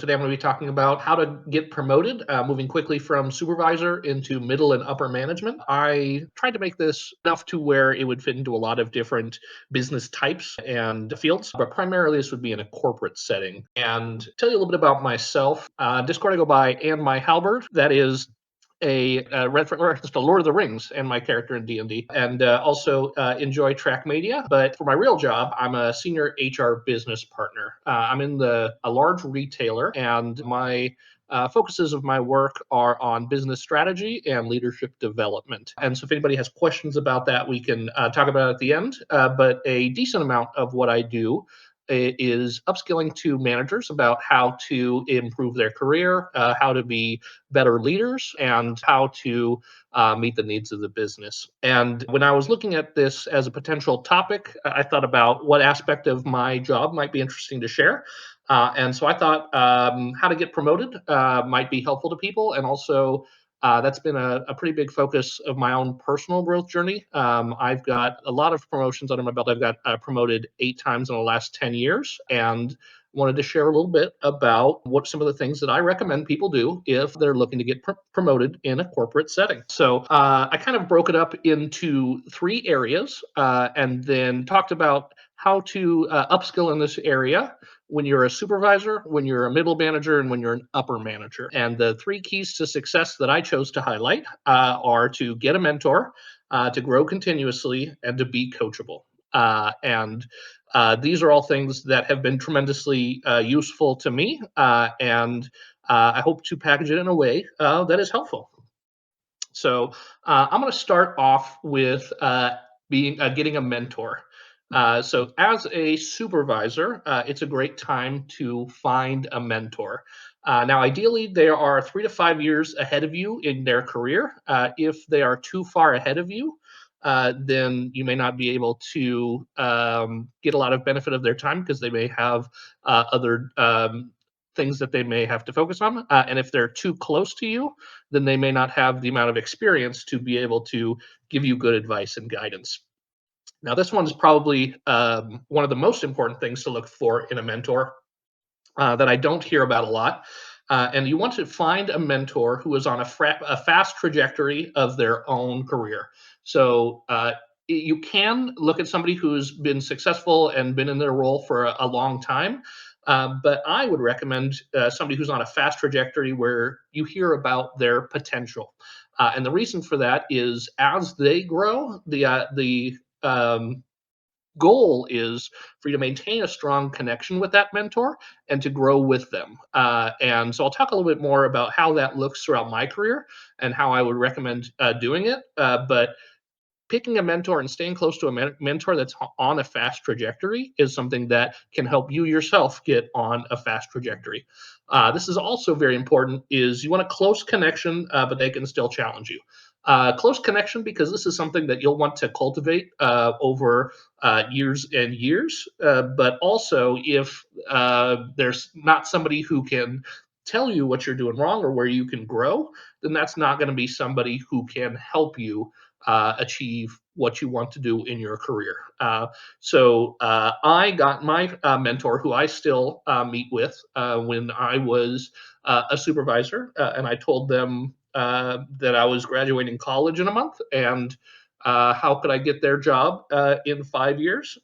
Today, I'm going to be talking about how to get promoted, moving quickly from supervisor into middle and upper management. I tried to make this enough to where it would fit into a lot of different business types and fields, but primarily this would be in a corporate setting. And tell you a little bit about myself. Discord, I go by and my Halberd. That is a reference to Lord of the Rings and my character in D&D, and also enjoy track media. But for my real job, I'm a senior HR business partner. I'm in a large retailer, and my focuses of my work are on business strategy and leadership development. And so, if anybody has questions about that, we can talk about it at the end. But a decent amount of what I do is upskilling to managers about how to improve their career, how to be better leaders, and how to meet the needs of the business. And when I was looking at this as a potential topic, I thought about what aspect of my job might be interesting to share. And so I thought how to get promoted might be helpful to people. And also, that's been a pretty big focus of my own personal growth journey. I've got a lot of promotions under my belt. I've got promoted 8 times in the last 10 years. And wanted to share a little bit about what some of the things that I recommend people do if they're looking to get promoted in a corporate setting. So I kind of broke it up into 3 areas and then talked about how to upskill in this area when you're a supervisor, when you're a middle manager, and when you're an upper manager. And the 3 keys to success that I chose to highlight are to get a mentor, to grow continuously, and to be coachable. And these are all things that have been tremendously useful to me, and I hope to package it in a way that is helpful. So I'm going to start off with being getting a mentor. So as a supervisor, it's a great time to find a mentor. Now, ideally, they are 3 to 5 years ahead of you in their career. If they are too far ahead of you, then you may not be able to get a lot of benefit of their time because they may have other things that they may have to focus on. And if they're too close to you, then they may not have the amount of experience to be able to give you good advice and guidance. Now, this one's probably one of the most important things to look for in a mentor that I don't hear about a lot. And you want to find a mentor who is on a fast trajectory of their own career. So you can look at somebody who's been successful and been in their role for a long time. But I would recommend somebody who's on a fast trajectory where you hear about their potential. And the reason for that is as they grow, the goal is for you to maintain a strong connection with that mentor and to grow with them. And so I'll talk a little bit more about how that looks throughout my career and how I would recommend doing it. But picking a mentor and staying close to a mentor that's on a fast trajectory is something that can help you yourself get on a fast trajectory. This is also very important is you want a close connection, but they can still challenge you. Close connection because this is something that you'll want to cultivate over years and years. But also, if there's not somebody who can tell you what you're doing wrong or where you can grow, then that's not going to be somebody who can help you achieve what you want to do in your career. So I got my mentor, who I still meet with when I was a supervisor, and I told them that I was graduating college in a month and how could I get their job in 5 years.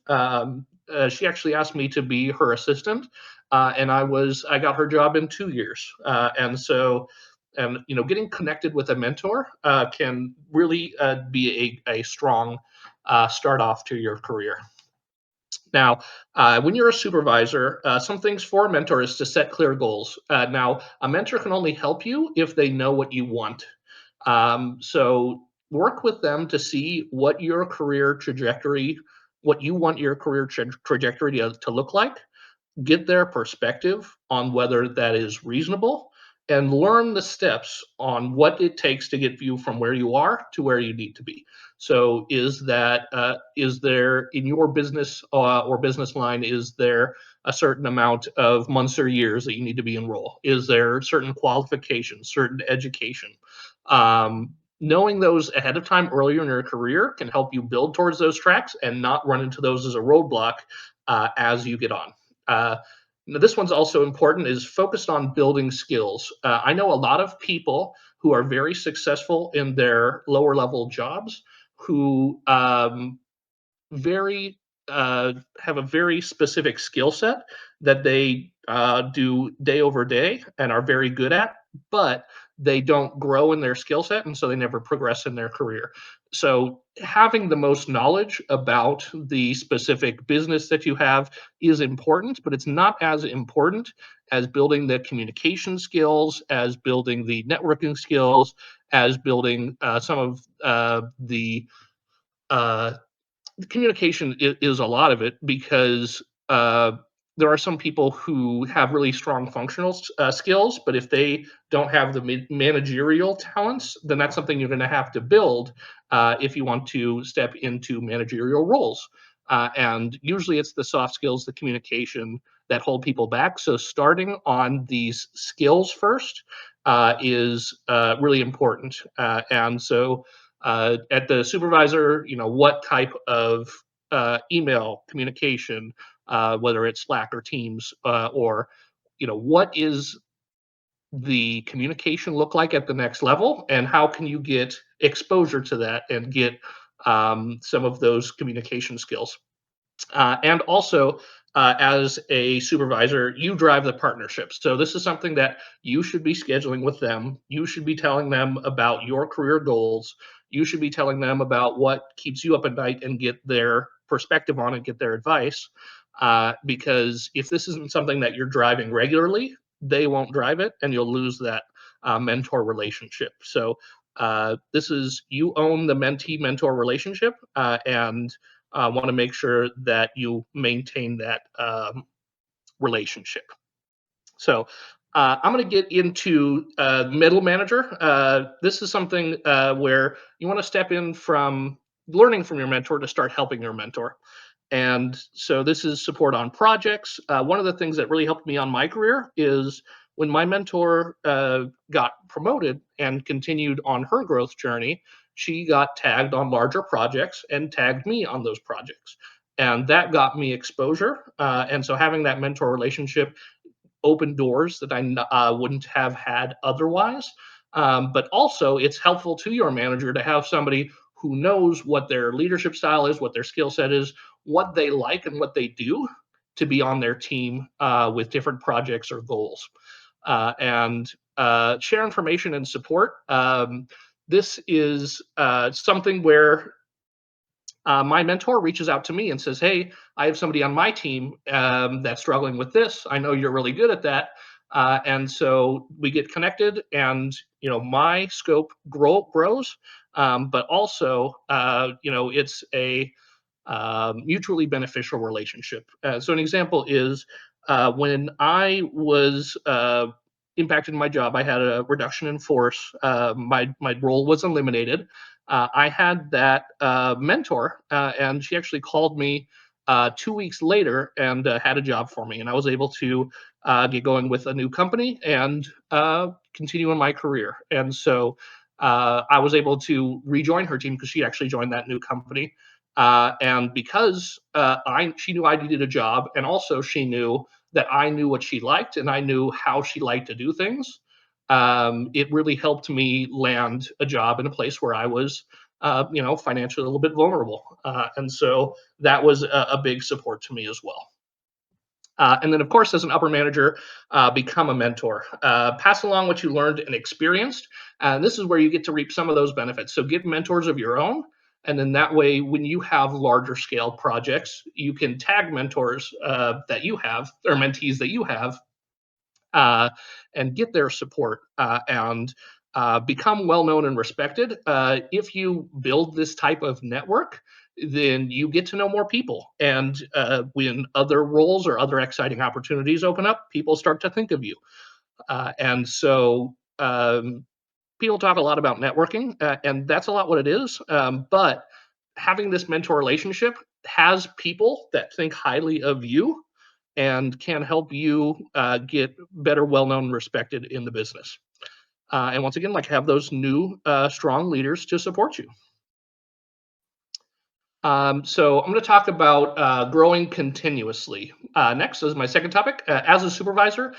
She actually asked me to be her assistant, and I got her job in 2 years, and getting connected with a mentor can really be a strong start off to your career. Now, when you're a supervisor, some things for a mentor is to set clear goals. Now, a mentor can only help you if they know what you want. So work with them to see what your career trajectory, what you want your career trajectory to look like, get their perspective on whether that is reasonable, and learn the steps on what it takes to get you from where you are to where you need to be. So, is there in your business or business line, is there a certain amount of months or years that you need to be enrolled? Is there certain qualifications, certain education? Knowing those ahead of time earlier in your career can help you build towards those tracks and not run into those as a roadblock as you get on. Uh, Now, this one's also important, is focused on building skills. I know a lot of people who are very successful in their lower level jobs who very have a very specific skill set that they do day over day and are very good at, but they don't grow in their skill set, and so they never progress in their career. So having the most knowledge about the specific business that you have is important, but it's not as important as building the communication skills, as building the networking skills, as building some of the uh, communication is a lot of it, because there are some people who have really strong functional skills, but if they don't have the managerial talents, then that's something you're going to have to build if you want to step into managerial roles. And usually it's the soft skills, the communication, that hold people back. So starting on these skills first is really important. And so at the supervisor, what type of email communication, whether it's Slack or Teams, or what is the communication look like at the next level, and how can you get exposure to that and get some of those communication skills. And also, as a supervisor, you drive the partnership. So this is something that you should be scheduling with them. You should be telling them about your career goals. You should be telling them about what keeps you up at night and get their perspective on it, get their advice. Because if this isn't something that you're driving regularly, they won't drive it, and you'll lose that mentor relationship. So this is, you own the mentee mentor relationship, and want to make sure that you maintain that relationship. So I'm going to get into middle manager. This is something where you want to step in from learning from your mentor to start helping your mentor. And so this is support on projects. One of the things that really helped me on my career is when my mentor got promoted and continued on her growth journey, she got tagged on larger projects and tagged me on those projects. And that got me exposure. And so having that mentor relationship open doors that I wouldn't have had otherwise. But also, it's helpful to your manager to have somebody who knows what their leadership style is, what their skill set is, what they like, and what they do to be on their team with different projects or goals. And share information and support. This is something where my mentor reaches out to me and says, "Hey, I have somebody on my team that's struggling with this. I know you're really good at that." And so we get connected, and my scope grows, but also it's a mutually beneficial relationship. So an example is when I was impacted in my job, I had a reduction in force. My role was eliminated. I had that mentor, and she actually called me 2 weeks later and had a job for me, and I was able to get going with a new company and continue in my career. And so I was able to rejoin her team because she actually joined that new company, and because she knew I needed a job, and also she knew that I knew what she liked and I knew how she liked to do things. It really helped me land a job in a place where I was, financially a little bit vulnerable, and so that was a big support to me as well. And then, of course, as an upper manager, become a mentor. Pass along what you learned and experienced. And this is where you get to reap some of those benefits. So get mentors of your own. And then that way, when you have larger scale projects, you can tag mentors that you have, or mentees that you have, uh, and get their support, and become well known and respected. If you build this type of network, then you get to know more people. And when other roles or other exciting opportunities open up, people start to think of you. And so people talk a lot about networking, and that's a lot what it is. But having this mentor relationship has people that think highly of you and can help you get better, well known, respected in the business. And once again, like, have those new strong leaders to support you. So I'm going to talk about growing continuously. Next is my second topic. As a supervisor,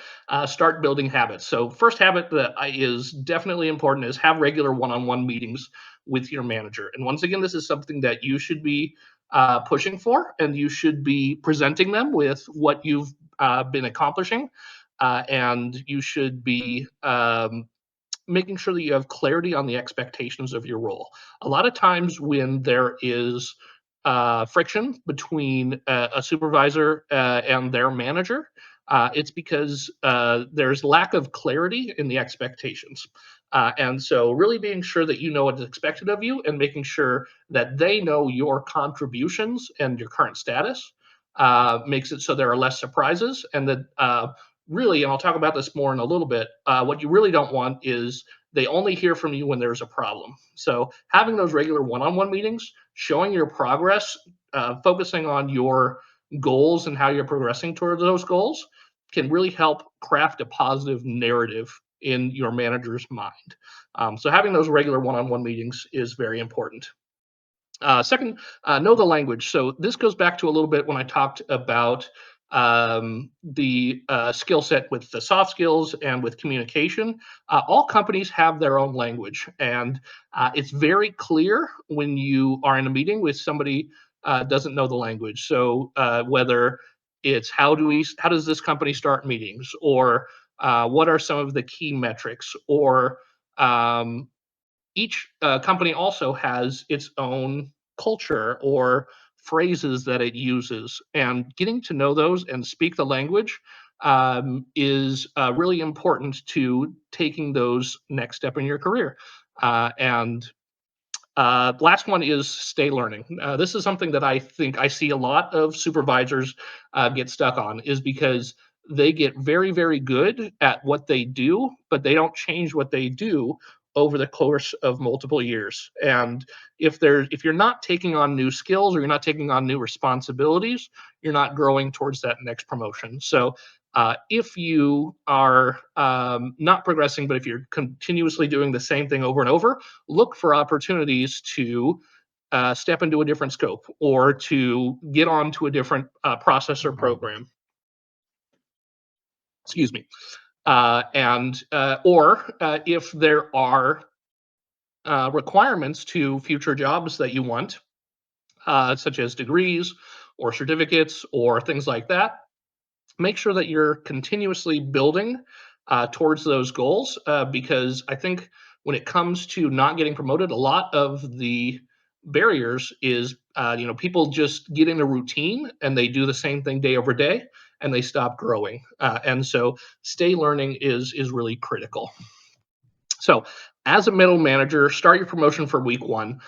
start building habits. So first habit is definitely important is have regular one-on-one meetings with your manager. And once again, this is something that you should be pushing for, and you should be presenting them with what you've been accomplishing, and you should be making sure that you have clarity on the expectations of your role. A lot of times when there is friction between a supervisor and their manager, it's because there's lack of clarity in the expectations. And so, really being sure that you know what's expected of you and making sure that they know your contributions and your current status makes it so there are less surprises. And that really, and I'll talk about this more in a little bit, what you really don't want is they only hear from you when there's a problem. So, having those regular one on one meetings, showing your progress, focusing on your goals and how you're progressing toward those goals can really help craft a positive narrative in your manager's mind. So, having those regular one on one meetings is very important. Second, know the language. So this goes back to a little bit when I talked about the skill set with the soft skills and with communication. All companies have their own language, and it's very clear when you are in a meeting with somebody doesn't know the language. So whether it's how does this company start meetings, or what are some of the key metrics, or each company also has its own culture or phrases that it uses, and getting to know those and speak the language is really important to taking those next step in your career. And Last one is stay learning. This is something that I think I see a lot of supervisors get stuck on, is because they get very, very good at what they do, but they don't change what they do over the course of multiple years. And if you're not taking on new skills or you're not taking on new responsibilities, you're not growing towards that next promotion. So if you are not progressing, but if you're continuously doing the same thing over and over, look for opportunities to step into a different scope or to get onto a different process or program. Excuse me. And or If there are requirements to future jobs that you want, such as degrees or certificates or things like that, make sure that you're continuously building towards those goals, because I think when it comes to not getting promoted, a lot of the barriers is people just get in a routine and they do the same thing day over day and they stop growing. And so stay learning is really critical. So, as a middle manager, start your promotion for week one.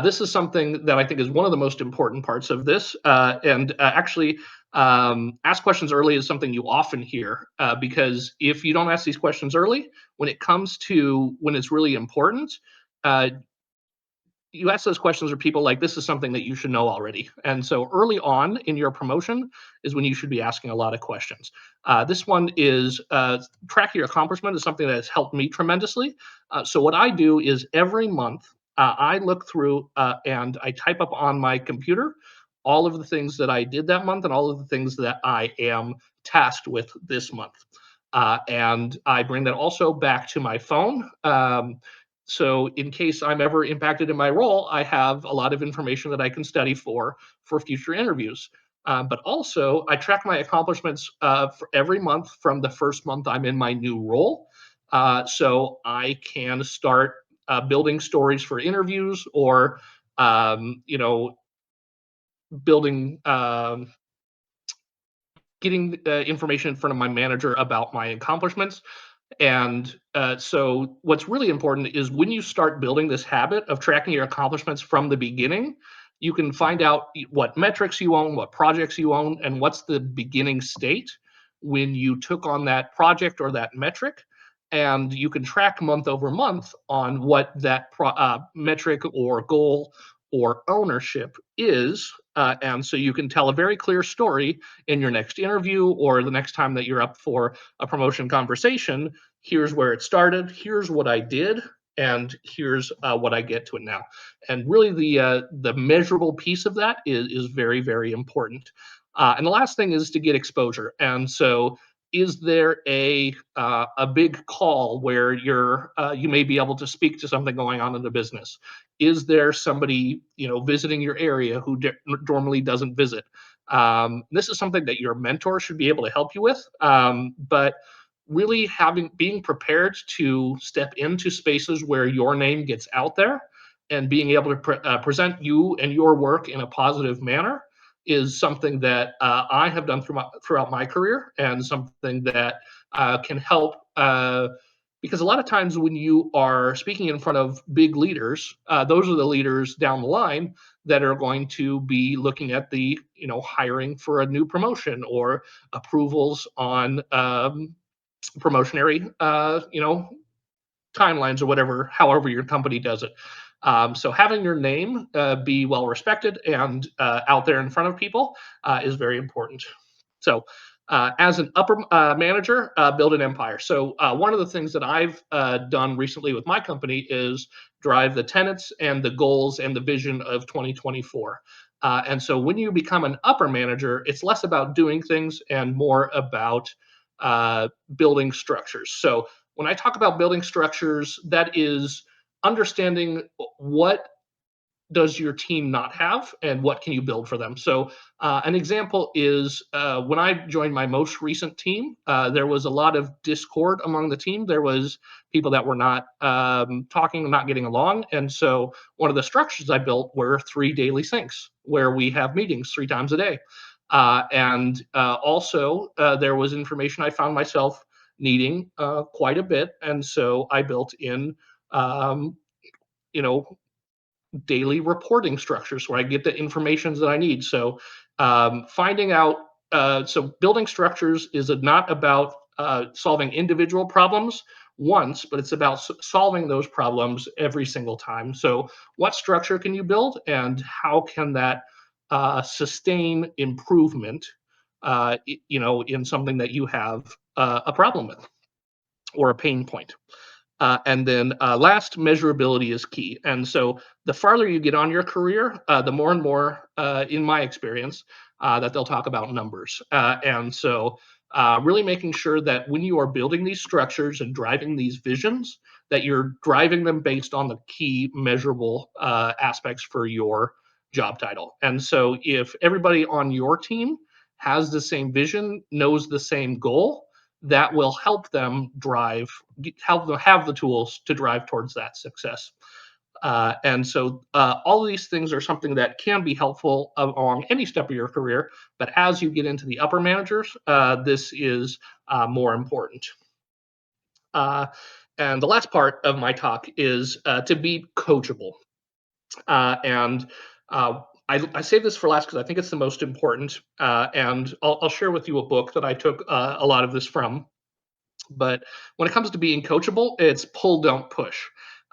This is something that I think is one of the most important parts of this. And Actually, ask questions early is something you often hear, because if you don't ask these questions early, when it comes to when it's really important, uh, you ask those questions or people like this is something that you should know already. And so early on in your promotion is when you should be asking a lot of questions. This one is track your accomplishment is something that has helped me tremendously. So what I do is every month I look through and I type up on my computer all of the things that I did that month and all of the things that I am tasked with this month. And I bring that also back to my phone. So in case I'm ever impacted in my role, I have a lot of information that I can study for future interviews. But also, I track my accomplishments for every month from the first month I'm in my new role, so I can start building stories for interviews or building getting information in front of my manager about my accomplishments. And so, what's really important is when you start building this habit of tracking your accomplishments from the beginning, you can find out what metrics you own, what projects you own, and what's the beginning state when you took on that project or that metric. And you can track month over month on what that metric or goal or ownership is. And so you can tell a very clear story in your next interview or the next time that you're up for a promotion conversation. Here's where it started, here's what I did, and here's what I get to it now. And really, the measurable piece of that is very very important. And the last thing is to get exposure. And so, is there a big call where you may be able to speak to something going on in the business? Is there somebody visiting your area who normally doesn't visit? This is something that your mentor should be able to help you with. But really having being prepared to step into spaces where your name gets out there and being able to present you and your work in a positive manner is something that I have done throughout my career, and something that can help. Because a lot of times when you are speaking in front of big leaders, those are the leaders down the line that are going to be looking at the hiring for a new promotion or approvals on promotionary timelines or whatever, however your company does it. So having your name be well respected and out there in front of people is very important. So, as an upper manager, build an empire. So, one of the things that I've done recently with my company is drive the tenets and the goals and the vision of 2024. And so, when you become an upper manager, it's less about doing things and more about building structures. So, when I talk about building structures, that is understanding what does your team not have and what can you build for them. So an example is when I joined my most recent team, there was a lot of discord among the team. There was people that were not talking, not getting along. And so one of the structures I built were 3 daily syncs where we have meetings 3 times a day. And also there was information I found myself needing quite a bit. And so I built in um, you know daily reporting structures where I get the information that I need. So finding out, so building structures is not about solving individual problems once, but it's about solving those problems every single time. So what structure can you build, and how can that sustain improvement? In something that you have a problem with or a pain point. And then last, measurability is key. And so the farther you get on your career, the more and more, in my experience, that they'll talk about numbers. And so really making sure that when you are building these structures and driving these visions, that you're driving them based on the key measurable aspects for your job title. And so if everybody on your team has the same vision, knows the same goal, that will help them help them have the tools to drive towards that success. And so all of these things are something that can be helpful along any step of your career, but as you get into the upper managers, this is more important. Uh, and the last part of my talk is to be coachable. And I save this for last because I think it's the most important. And I'll share with you a book that I took a lot of this from. But when it comes to being coachable, it's pull, don't push.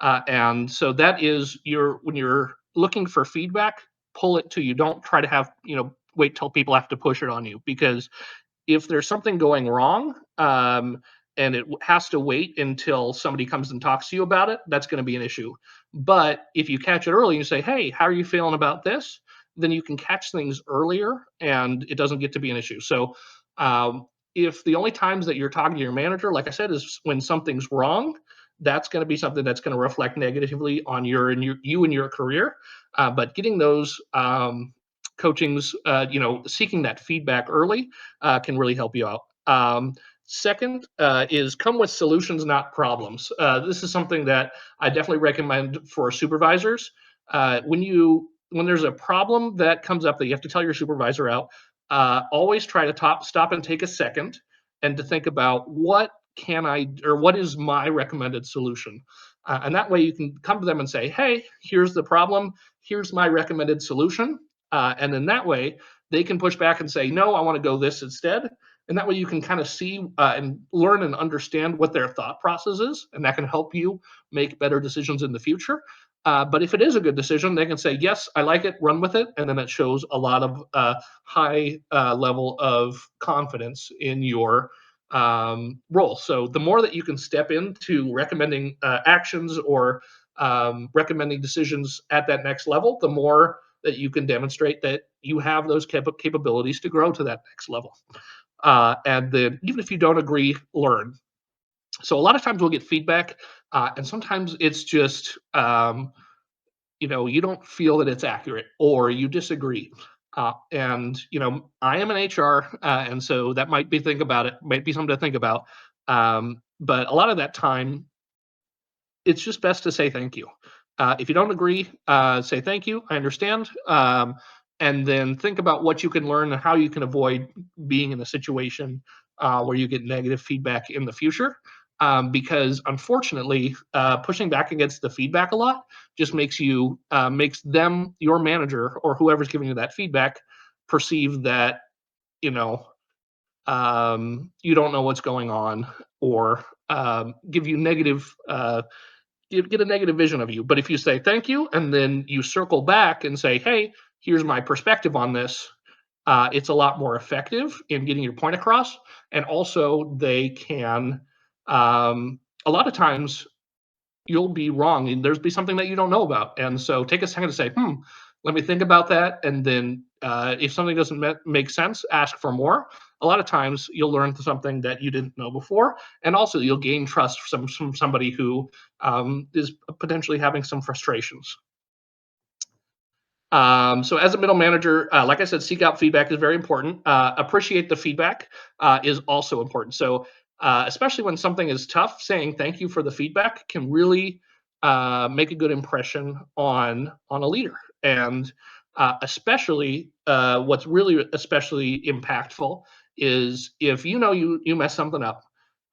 And so that is when you're looking for feedback, pull it to you. Don't try to wait till people have to push it on you, because if there's something going wrong, and it has to wait until somebody comes and talks to you about it, that's going to be an issue. But if you catch it early and you say, hey, how are you feeling about this? Then you can catch things earlier and it doesn't get to be an issue. So um, if the only times that you're talking to your manager, like I said, is when something's wrong, that's going to be something that's going to reflect negatively on you and your career. But getting those coachings, seeking that feedback early can really help you out. Second is come with solutions, not problems. This is something that I definitely recommend for supervisors. When there's a problem that comes up that you have to tell your supervisor out, always try to stop and take a second and to think about what is my recommended solution. And that way you can come to them and say, hey, here's the problem, here's my recommended solution. And then that way they can push back and say, no, I want to go this instead. And that way you can kind of see and learn and understand what their thought process is. And that can help you make better decisions in the future. But if it is a good decision, they can say, yes, I like it, run with it. And then it shows a lot of high level of confidence in your role. So the more that you can step into recommending actions or recommending decisions at that next level, the more that you can demonstrate that you have those capabilities to grow to that next level. And then, even if you don't agree, learn. So a lot of times we'll get feedback, and sometimes it's just you don't feel that it's accurate or you disagree. And I am an HR, and so that might be might be something to think about. But a lot of that time, it's just best to say thank you. If you don't agree, say thank you. I understand. And then think about what you can learn and how you can avoid being in a situation where you get negative feedback in the future. Because unfortunately, pushing back against the feedback a lot just makes them, your manager, or whoever's giving you that feedback, perceive that you know you don't know what's going on, or give you negative get a negative vision of you. But if you say thank you and then you circle back and say, hey, here's my perspective on this, it's a lot more effective in getting your point across. And also, they can, a lot of times, you'll be wrong and there's be something that you don't know about. And so take a second to say, let me think about that. And then if something doesn't make sense, ask for more. A lot of times you'll learn something that you didn't know before. And also you'll gain trust from somebody who is potentially having some frustrations. So as a middle manager, like I said, seek out feedback is very important. Appreciate the feedback is also important. So especially when something is tough, saying thank you for the feedback can really make a good impression on a leader. And especially what's really especially impactful is if you mess something up.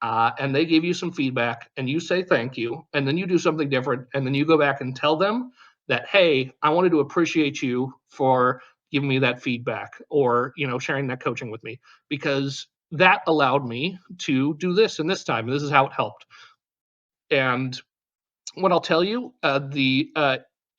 And they give you some feedback and you say thank you and then you do something different and then you go back and tell them that, hey, I wanted to appreciate you for giving me that feedback, or sharing that coaching with me, because that allowed me to do this and this time and this is how it helped. And what I'll tell you, the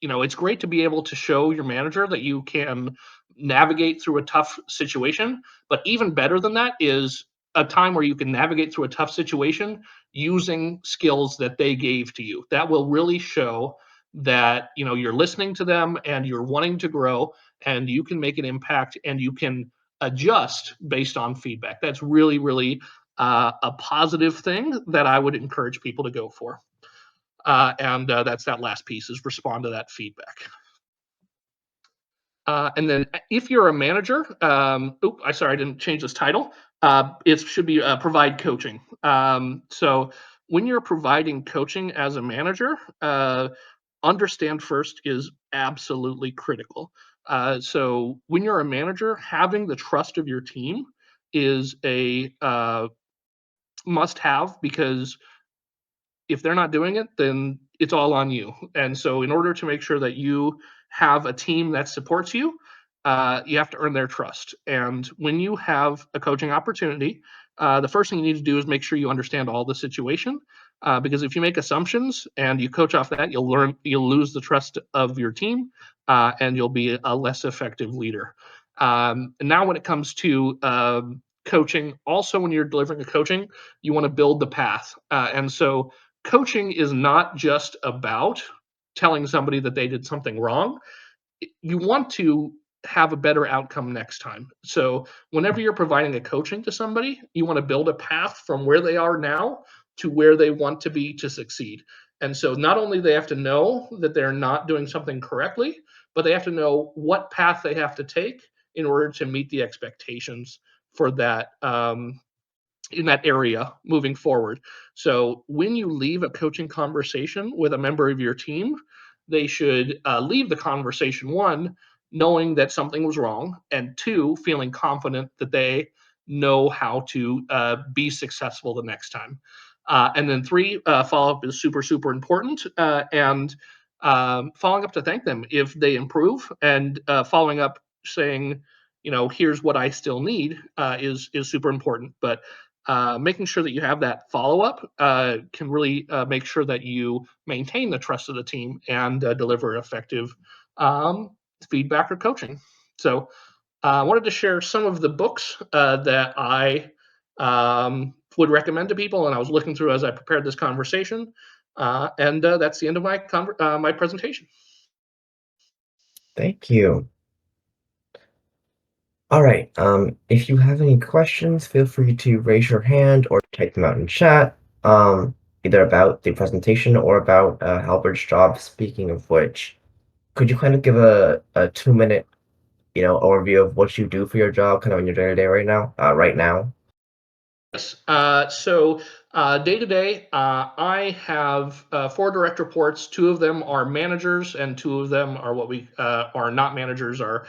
it's great to be able to show your manager that you can navigate through a tough situation. But even better than that is a time where you can navigate through a tough situation using skills that they gave to you. That will really show that you're listening to them and you're wanting to grow, and you can make an impact and you can adjust based on feedback. That's really, really a positive thing that I would encourage people to go for. And that's that last piece, is respond to that feedback. And then if you're a manager, I sorry, I didn't change this title. It should be provide coaching. So when you're providing coaching as a manager, understand first is absolutely critical. So when you're a manager, having the trust of your team is a must have, because if they're not doing it, then it's all on you. And so, in order to make sure that you have a team that supports you, you have to earn their trust. And when you have a coaching opportunity, the first thing you need to do is make sure you understand all the situation. Because if you make assumptions and you coach off that, you'll lose the trust of your team, and you'll be a less effective leader. And now, when it comes to coaching, also when you're delivering a coaching, you want to build the path. And so coaching is not just about telling somebody that they did something wrong. You want to have a better outcome next time. So, whenever you're providing a coaching to somebody, you want to build a path from where they are now to where they want to be to succeed. And so, not only they have to know that they're not doing something correctly, but they have to know what path they have to take in order to meet the expectations for that in that area moving forward. So when you leave a coaching conversation with a member of your team, they should leave the conversation, one, knowing that something was wrong, and two, feeling confident that they know how to be successful the next time. And then three, follow up is super, super important. And following up to thank them if they improve, and following up saying, here's what I still need, is super important. But making sure that you have that follow up can really make sure that you maintain the trust of the team and deliver effective um, feedback or coaching. So I wanted to share some of the books that I would recommend to people, and I was looking through as I prepared this conversation. And that's the end of my presentation. Thank you. All right. If you have any questions, feel free to raise your hand or type them out in chat, either about the presentation or about Halbert's job. Speaking of which, could you kind of give a 2 minute, overview of what you do for your job, kind of in your day to day right now? Yes. Day to day, I have four direct reports. Two of them are managers, and two of them are what we are not managers, are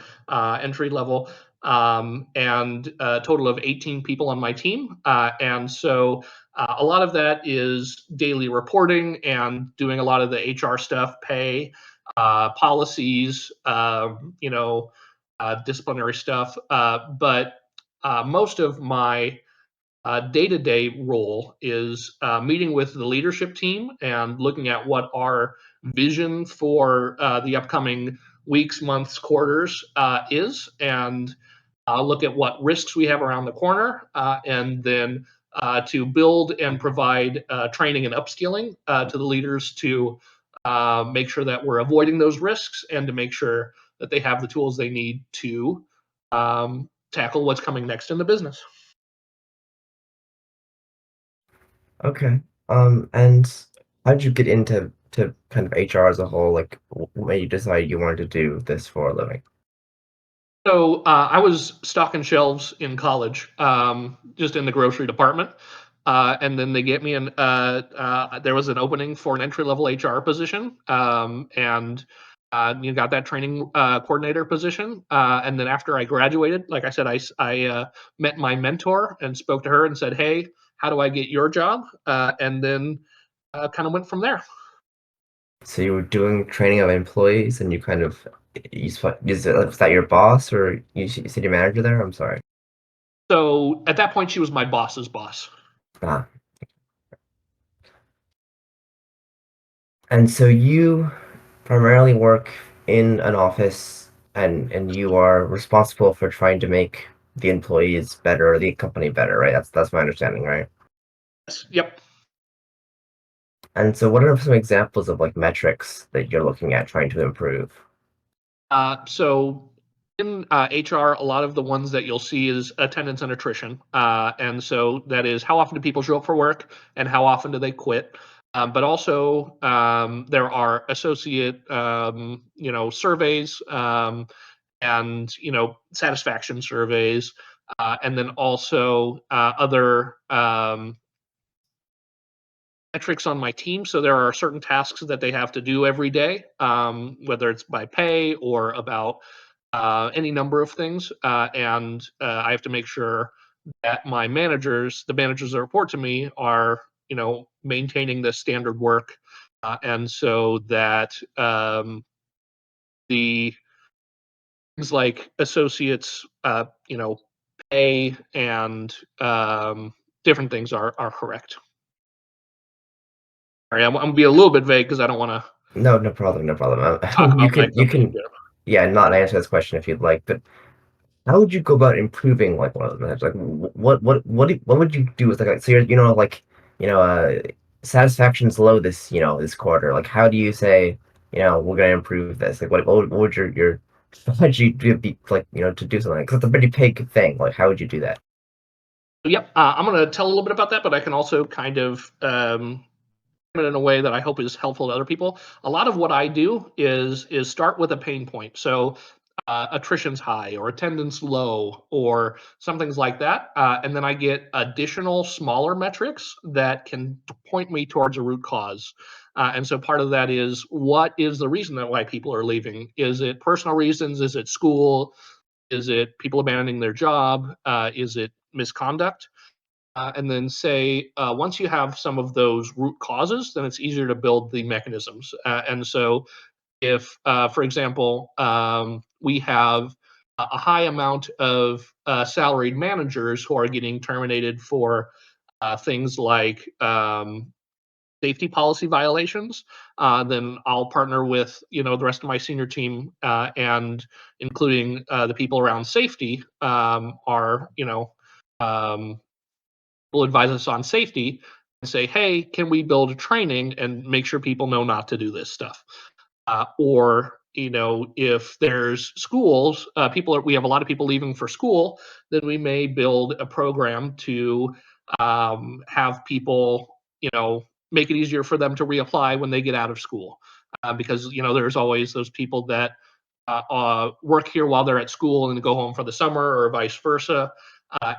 entry level. And a total of 18 people on my team. And so a lot of that is daily reporting and doing a lot of the HR stuff, pay, policies, disciplinary stuff. But most of my day-to-day role is meeting with the leadership team and looking at what our vision for the upcoming weeks, months, quarters is, and look at what risks we have around the corner, and then to build and provide training and upskilling to the leaders to make sure that we're avoiding those risks and to make sure that they have the tools they need to tackle what's coming next in the business. Okay. And how did you get into kind of HR as a whole? Like, when you decided you wanted to do this for a living? I was stocking shelves in college, just in the grocery department, and then they get me in. There was an opening for an entry level HR position, and you got that training coordinator position. And then after I graduated, like I said, I met my mentor and spoke to her and said, "Hey, how do I get your job?" And then kind of went from there. So you were doing training of employees, and you kind of was that your boss, or you said your manager there? I'm sorry. So at that point, she was my boss's boss. Ah, and so you primarily work in an office, and you are responsible for trying to make the employees better, or the company better, right? That's my understanding, right? Yes. Yep. And so, what are some examples of like metrics that you're looking at trying to improve? So in HR, a lot of the ones that you'll see is attendance and attrition. And so that is how often do people show up for work and how often do they quit. But also there are associate, surveys, and satisfaction surveys, and then also other metrics on my team. So there are certain tasks that they have to do every day, whether it's by pay or about any number of things. And I have to make sure that the managers that report to me, are maintaining the standard work, and so that the things like associates, pay and different things are correct. Sorry, I'm gonna be a little bit vague because I don't want to No, no problem, no problem. talk You about my can, company in general. yeah, not answer this question if you'd like, but how would you go about improving like one of those methods? Like, what would you do with like, so like, you know, uh, satisfaction's low this quarter. Like, how do you say, we're gonna improve this? Like, what would your strategy be like, to do something? Because it's a pretty big thing. Like, how would you do that? Yep, I'm gonna tell a little bit about that, but I can also kind of it in a way that I hope is helpful to other people. A lot of what I do is start with a pain point. So attrition's high or attendance low or some things like that, and then I get additional smaller metrics that can point me towards a root cause. And so part of that is, what is the reason that why people are leaving? Is it personal reasons? Is it school? Is it people abandoning their job? Is it misconduct? And then say, once you have some of those root causes, then it's easier to build the mechanisms. And so, if, for example, we have a high amount of salaried managers who are getting terminated for things like safety policy violations, then I'll partner with the rest of my senior team, and including the people around safety, are um, will advise us on safety and say, hey, can we build a training and make sure people know not to do this stuff? Or if there's schools, we have a lot of people leaving for school, then we may build a program to have people, make it easier for them to reapply when they get out of school, because there's always those people that work here while they're at school and go home for the summer, or vice versa.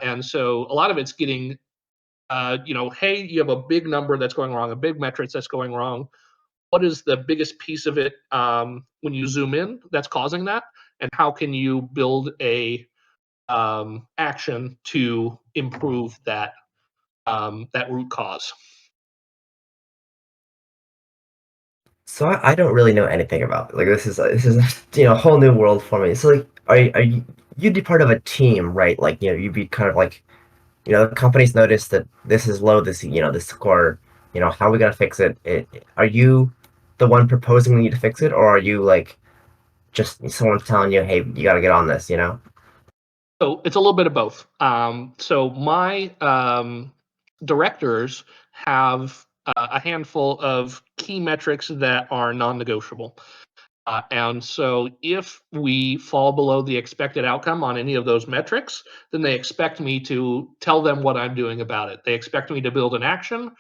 And so a lot of it's getting, hey, you have a big number that's going wrong, a big metrics that's going wrong. What is the biggest piece of it, when you zoom in, that's causing that, and how can you build a action to improve that root cause? So I don't really know anything about it. Like this is a whole new world for me. So like, are you you'd be part of a team, right? Like you'd be kind of like the companies notice that this is low, this score. How are we gonna fix it? Are you the one proposing we need to fix it, or are you like just someone telling you, hey, you got to get on this? So it's a little bit of both. So my directors have a handful of key metrics that are non-negotiable. And so if we fall below the expected outcome on any of those metrics, then they expect me to tell them what I'm doing about it. They expect me to build an action,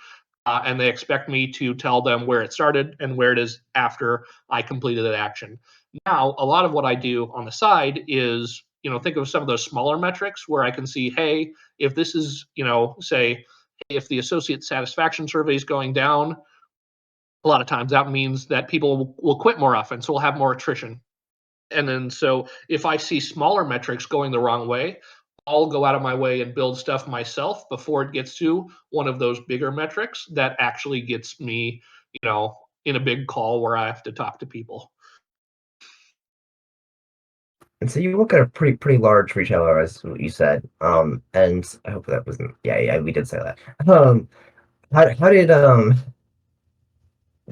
and they expect me to tell them where it started and where it is after I completed that action. Now, a lot of what I do on the side is, think of some of those smaller metrics where I can see, hey, if this is, say, if the associate satisfaction survey is going down, a lot of times that means that people will quit more often, so we'll have more attrition. And then so if I see smaller metrics going the wrong way, I'll go out of my way and build stuff myself before it gets to one of those bigger metrics that actually gets me, in a big call where I have to talk to people. And so you work at a pretty large retailer, as what you said. And I hope that wasn't. Yeah, we did say that. How did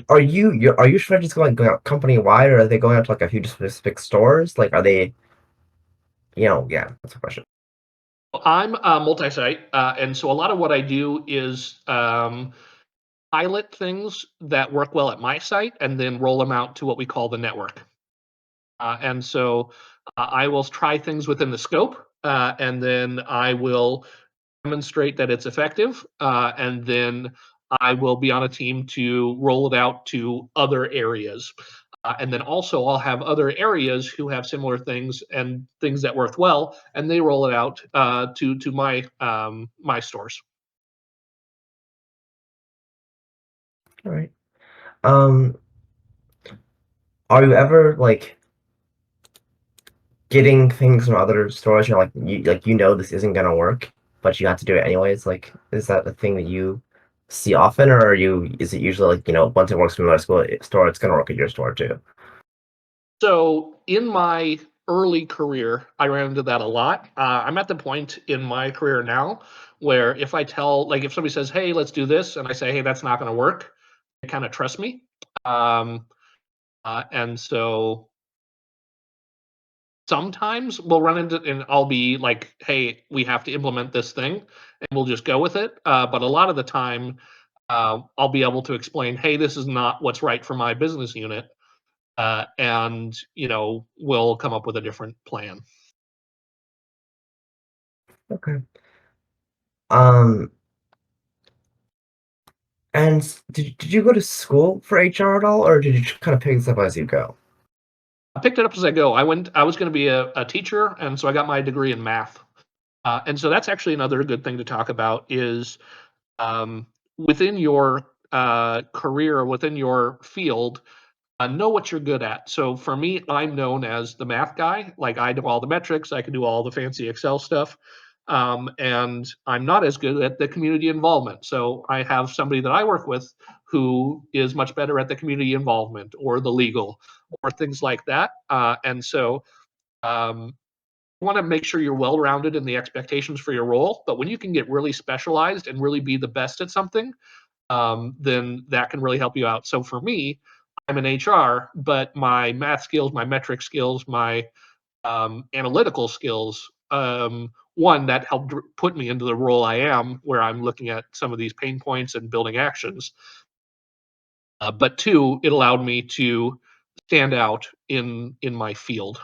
are your strategies going out company wide, or are they going out to like a few specific stores? Like, are they, yeah, that's a question. I'm multi-site, and so a lot of what I do is pilot things that work well at my site and then roll them out to what we call the network. And so I will try things within the scope, and then I will demonstrate that it's effective, and then I will be on a team to roll it out to other areas. And then also I'll have other areas who have similar things and things that worked well, and they roll it out to my stores. All right. Um, are you ever like getting things from other stores? Like this isn't gonna work, but you have to do it anyways. Like, is that a thing that you see often, or is it usually like once it works from another store, it's gonna work at your store too? So in my early career, I ran into that a lot. I'm at the point in my career now where if I tell, like, if somebody says, "Hey, let's do this," and I say, "Hey, that's not going to work," they kind of trust me. Um, and so sometimes we'll run into, and I'll be like, "Hey, we have to implement this thing," and we'll just go with it. But a lot of the time, I'll be able to explain, "Hey, this is not what's right for my business unit," and we'll come up with a different plan. Okay. Um, and did you go to school for HR at all, or did you kind of pick this up as you go? I picked it up as I go. I was going to be a teacher, and so I got my degree in math. And so that's actually another good thing to talk about is, um, within your career, within your field, know what you're good at. So for me, I'm known as the math guy. Like, I do all the metrics, I can do all the fancy Excel stuff. And I'm not as good at the community involvement. So I have somebody that I work with who is much better at the community involvement or the legal or things like that. And so um, you want to make sure you're well rounded in the expectations for your role. But when you can get really specialized and really be the best at something, then that can really help you out. So for me, I'm in HR, but my math skills, my metric skills, my analytical skills one, that helped put me into the role I am, where I'm looking at some of these pain points and building actions. But two, it allowed me to stand out in my field,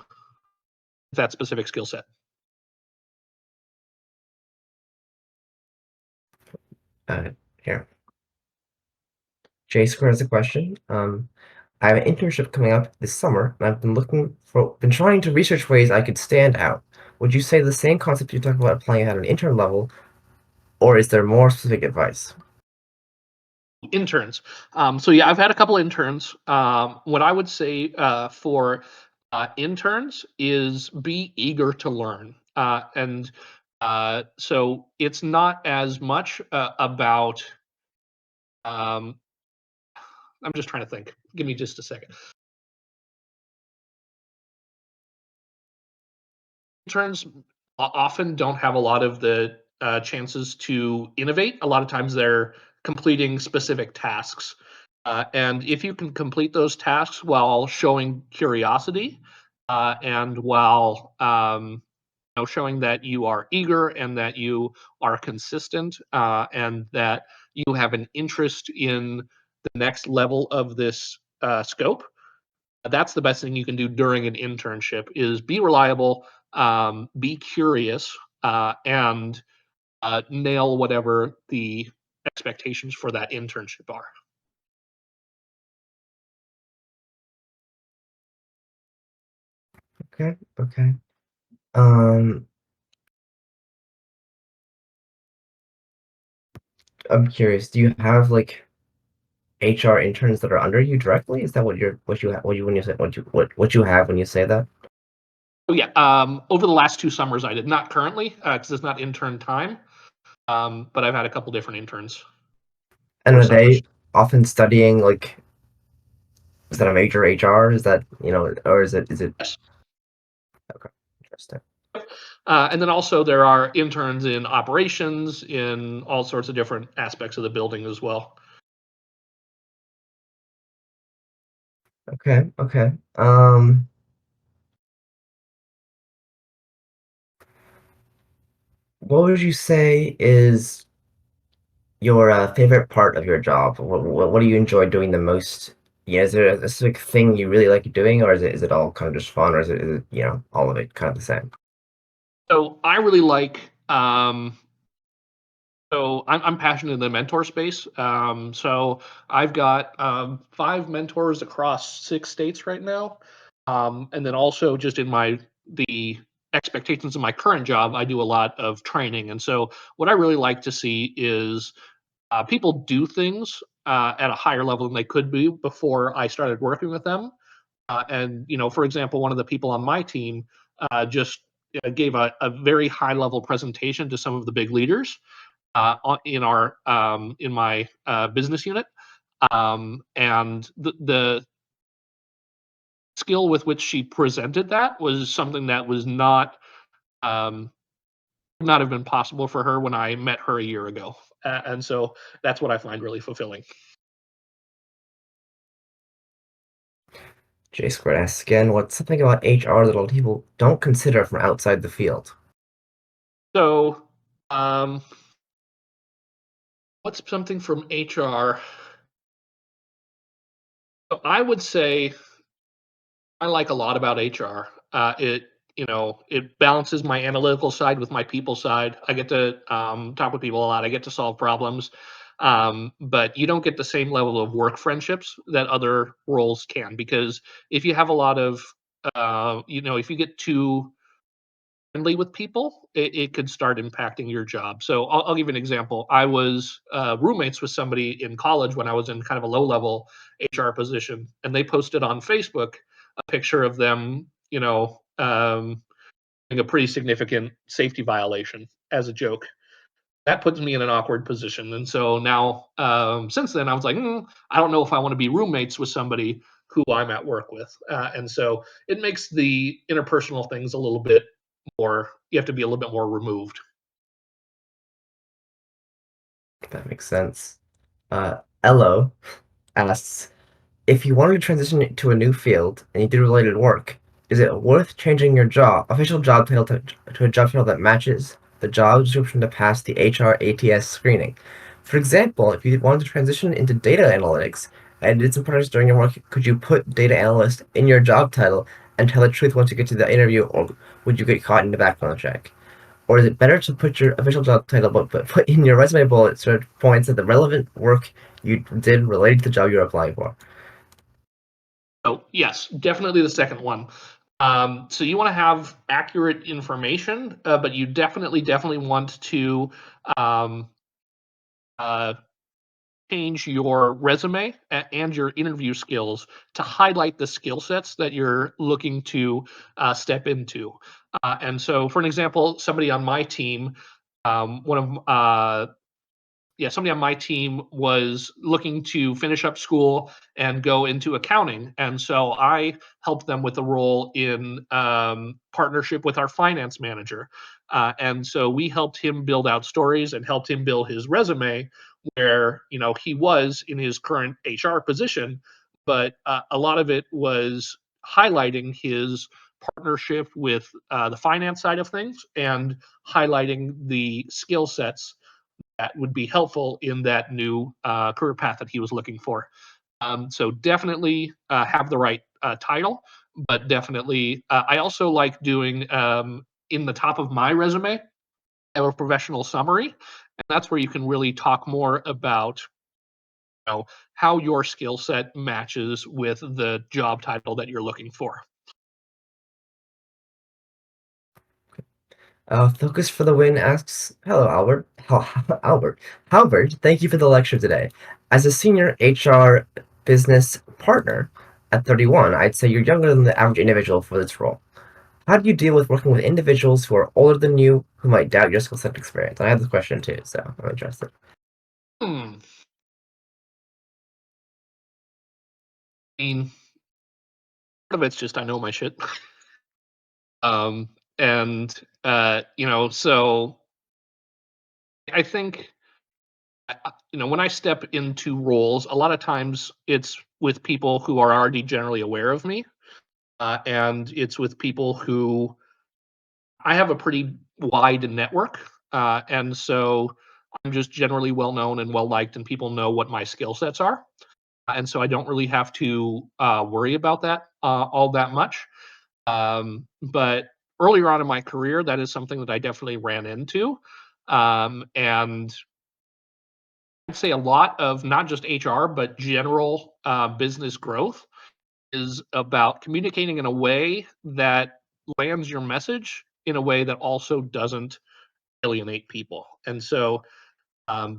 that specific skill set. Uh, Here, J Square has a question. I have an internship coming up this summer, and I've been trying to research ways I could stand out. Would you say the same concept you talked about applying at an intern level, or is there more specific advice? Interns. So yeah, I've had a couple interns. What I would say for interns is be eager to learn, and so it's not as much about. Um, I'm just trying to think. Give me just a second. Interns often don't have a lot of the chances to innovate. A lot of times they're completing specific tasks. And if you can complete those tasks while showing curiosity and while showing that you are eager and that you are consistent and that you have an interest in the next level of this scope, that's the best thing you can do during an internship is be reliable, be curious, and nail whatever the expectations for that internship are. Okay, okay. Um, I'm curious. Do you have like HR interns that are under you directly? Is that what you when you say what you have when you say that? Oh yeah, over the last 2 summers I did, not currently because it's not intern time, but I've had a couple different interns And for are summers. they often studying like is that a major HR? Is that or is it Yes. okay? Interesting. And then also there are interns in operations in all sorts of different aspects of the building as well. Okay, okay. What would you say is your favorite part of your job? What do you enjoy doing the most? Yeah, is there a specific thing you really like doing, or is it all kind of just fun, or is it all of it kind of the same? So I really like so I'm passionate in the mentor space. So I've got 5 mentors across 6 states right now, and then also just in the expectations of my current job, I do a lot of training. And so what I really like to see is people do things at a higher level than they could be before I started working with them. And for example, one of the people on my team just gave a very high level presentation to some of the big leaders in my business unit, and the skill with which she presented that was something that was not um, not have been possible for her when I met her a year ago, and so that's what I find really fulfilling. J Squared asks again, what's something about HR that a lot of people don't consider from outside the field? So, um, what's something from HR? So I would say I like a lot about HR. It balances my analytical side with my people side. I get to talk with people a lot. I get to solve problems, but you don't get the same level of work friendships that other roles can because if you have a lot of, if you get too friendly with people, it could start impacting your job. So I'll give you an example. I was roommates with somebody in college when I was in kind of a low level HR position, and they posted on Facebook a picture of them, doing a pretty significant safety violation as a joke. That puts me in an awkward position. And so now, since then, I was like, I don't know if I want to be roommates with somebody who I'm at work with. And so it makes the interpersonal things a little bit more, you have to be a little bit more removed. That makes sense. Ello asks, if you wanted to transition to a new field and you did related work, is it worth changing your official job title to a job title that matches, the job description to pass the HR ATS screening. For example, if you wanted to transition into data analytics and did some projects during your work, could you put data analyst in your job title and tell the truth once you get to the interview, or would you get caught in the background check? Or is it better to put your official job title but put in your resume bullet sort of points at the relevant work you did related to the job you're applying for? So yes, definitely the second one. So you want to have accurate information, but you definitely want to um, uh, change your resume and your interview skills to highlight the skill sets that you're looking to step into. And so, for an example, somebody on my team, one of yeah, somebody on my team was looking to finish up school and go into accounting. And so I helped them with a role in partnership with our finance manager. And so we helped him build out stories and helped him build his resume where, he was in his current HR position, but a lot of it was highlighting his partnership with the finance side of things and highlighting the skill sets that would be helpful in that new career path that he was looking for. So definitely have the right title, but definitely I also like doing in the top of my resume, I have a professional summary, and that's where you can really talk more about how your skill set matches with the job title that you're looking for. Focus for the Win asks, "Hello, Albert. Albert. Halbert, thank you for the lecture today. As a senior HR business partner at 31, I'd say you're younger than the average individual for this role. How do you deal with working with individuals who are older than you who might doubt your skill set and experience?" And I have this question too, so I'm interested. Hmm. I mean, part of it's just I know my shit. um, and so I think when I step into roles, a lot of times it's with people who are already generally aware of me, and it's with people who I have a pretty wide network, and so I'm just generally well known and well liked, and people know what my skill sets are, and so I don't really have to worry about that all that much. But earlier on in my career, that is something that I definitely ran into, and I'd say a lot of not just HR, but general business growth is about communicating in a way that lands your message in a way that also doesn't alienate people. And so,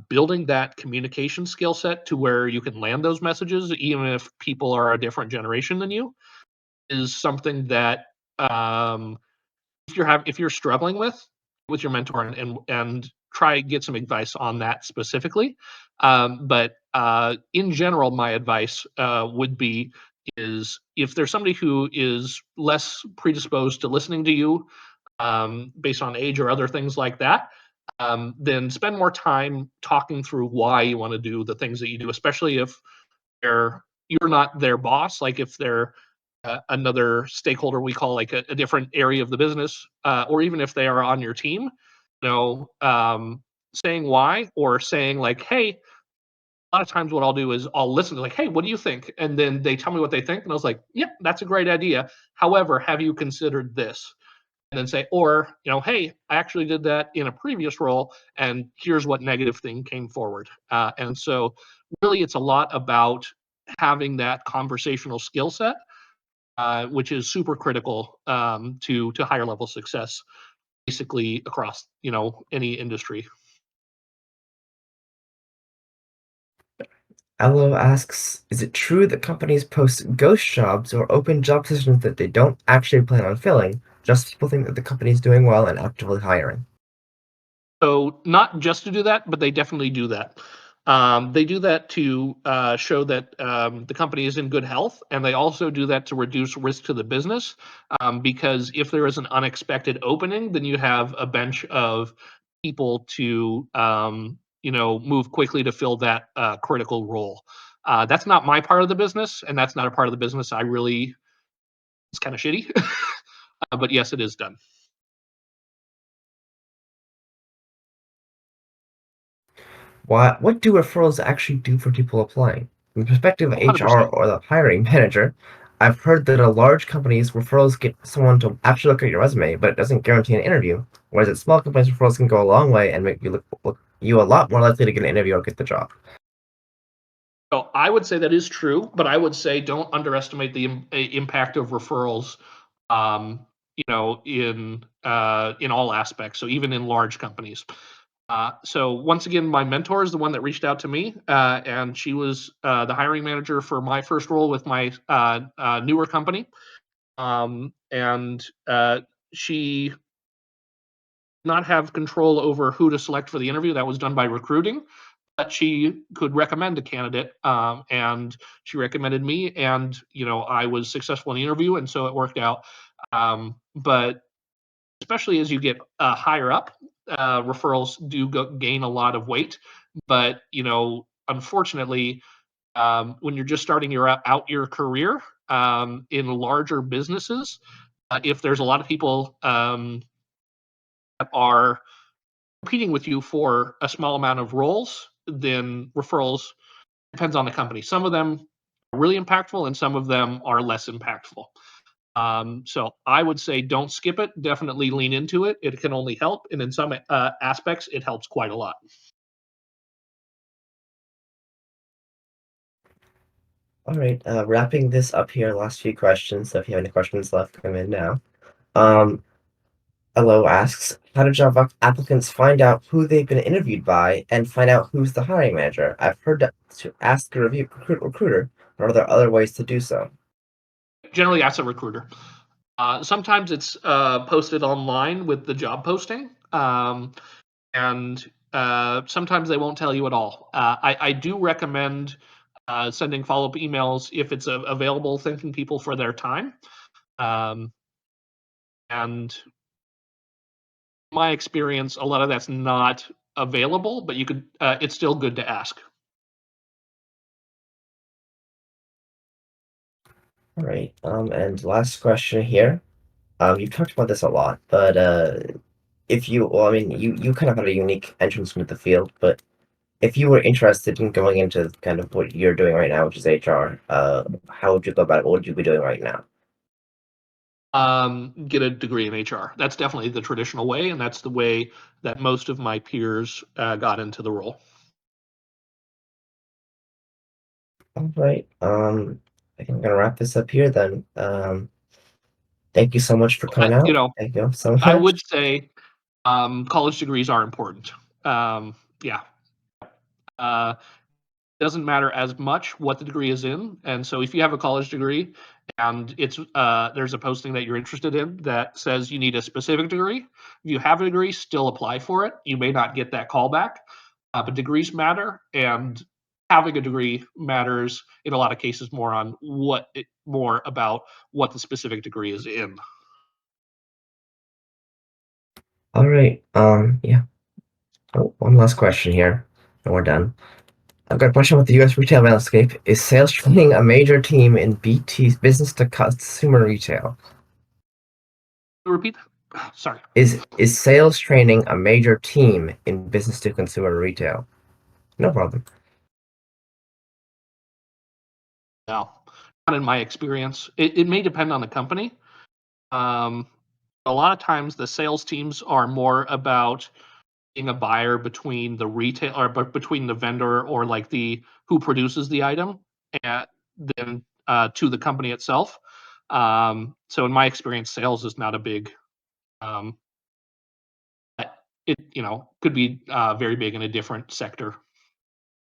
building that communication skill set to where you can land those messages, even if people are a different generation than you, is something that if you're struggling with your mentor and try get some advice on that specifically. But in general, my advice would be is if there's somebody who is less predisposed to listening to you based on age or other things like that, then spend more time talking through why you want to do the things that you do, especially if you're not their boss. Like if they're another stakeholder we call like a different area of the business, or even if they are on your team, you know, um, saying why or saying like, hey, a lot of times what I'll do is I'll listen to like, hey, what do you think? And then they tell me what they think, and I was like, yep, that's a great idea. However, have you considered this? And then say, or hey, I actually did that in a previous role, and here's what negative thing came forward. And so, really, it's a lot about having that conversational skill set which is super critical to higher level success, basically across any industry. Elo asks, "Is it true that companies post ghost jobs or open job positions that they don't actually plan on filling, just people think that the company is doing well and actively hiring?" So not just to do that, but they definitely do that. They do that to show that the company is in good health, and they also do that to reduce risk to the business. Because if there is an unexpected opening, then you have a bench of people to move quickly to fill that critical role. That's not my part of the business, and that's not a part of the business I really. It's kind of shitty, but yes, it is done. what do referrals actually do for people applying? From the perspective of HR 100%. or the hiring manager, I've heard that a large companies referrals get someone to actually look at your resume, but it doesn't guarantee an interview. Whereas at small companies, referrals can go a long way and make look you a lot more likely to get an interview or get the job. So I would say that is true, but I would say don't underestimate the impact of referrals. In all aspects. So even in large companies. So once again, my mentor is the one that reached out to me, and she was the hiring manager for my first role with my newer company. And she did not have control over who to select for the interview. That was done by recruiting. But she could recommend a candidate, and she recommended me, and I was successful in the interview, and so it worked out. But especially as you get higher up, referrals do gain a lot of weight. But unfortunately, when you're just starting out your career in larger businesses, if there's a lot of people that are competing with you for a small amount of roles, then referrals depends on the company. Some of them are really impactful, and some of them are less impactful. So I would say don't skip it. Definitely lean into it. It can only help, and in some aspects, it helps quite a lot. All right, wrapping this up here, last few questions. So if you have any questions left, come in now. Um, Hello asks, how do job applicants find out who they've been interviewed by and find out who's the hiring manager? I've heard that to ask a recruiter, but are there other ways to do so? Generally, ask a recruiter. Sometimes it's posted online with the job posting, and sometimes they won't tell you at all. I do recommend sending follow up emails if it's available, thanking people for their time. Um, and my experience, a lot of that's not available, but you could. It's still good to ask. All right. And last question here. You've talked about this a lot, but if you, well, I mean, you kind of had a unique entrance into the field, but if you were interested in going into kind of what you're doing right now, which is HR, how would you go about it? What would you be doing right now? Get a degree in HR. That's definitely the traditional way, and that's the way that most of my peers got into the role. All right. I think I'm gonna wrap this up here then. Thank you so much for I, coming you out. know, Thank you so I much. would say college degrees are important. Yeah, uh, doesn't matter as much what the degree is in. And so if you have a college degree and it's there's a posting that you're interested in that says you need a specific degree, if you have a degree, still apply for it. You may not get that call back, but degrees matter, and having a degree matters in a lot of cases more about what the specific degree is in. All right. Yeah. Oh, one last question here, and we're done. I've got a question about the U.S. retail landscape. Is sales training a major team in BT business to consumer retail? Repeat. Sorry. Is sales training a major team in business to consumer retail? No problem. No, not in my experience. It may depend on the company. Um, a lot of times the sales teams are more about being a buyer between the retail or but between the vendor or like the who produces the item and then to the company itself. So in my experience, sales is not a big. Um, it could be very big in a different sector.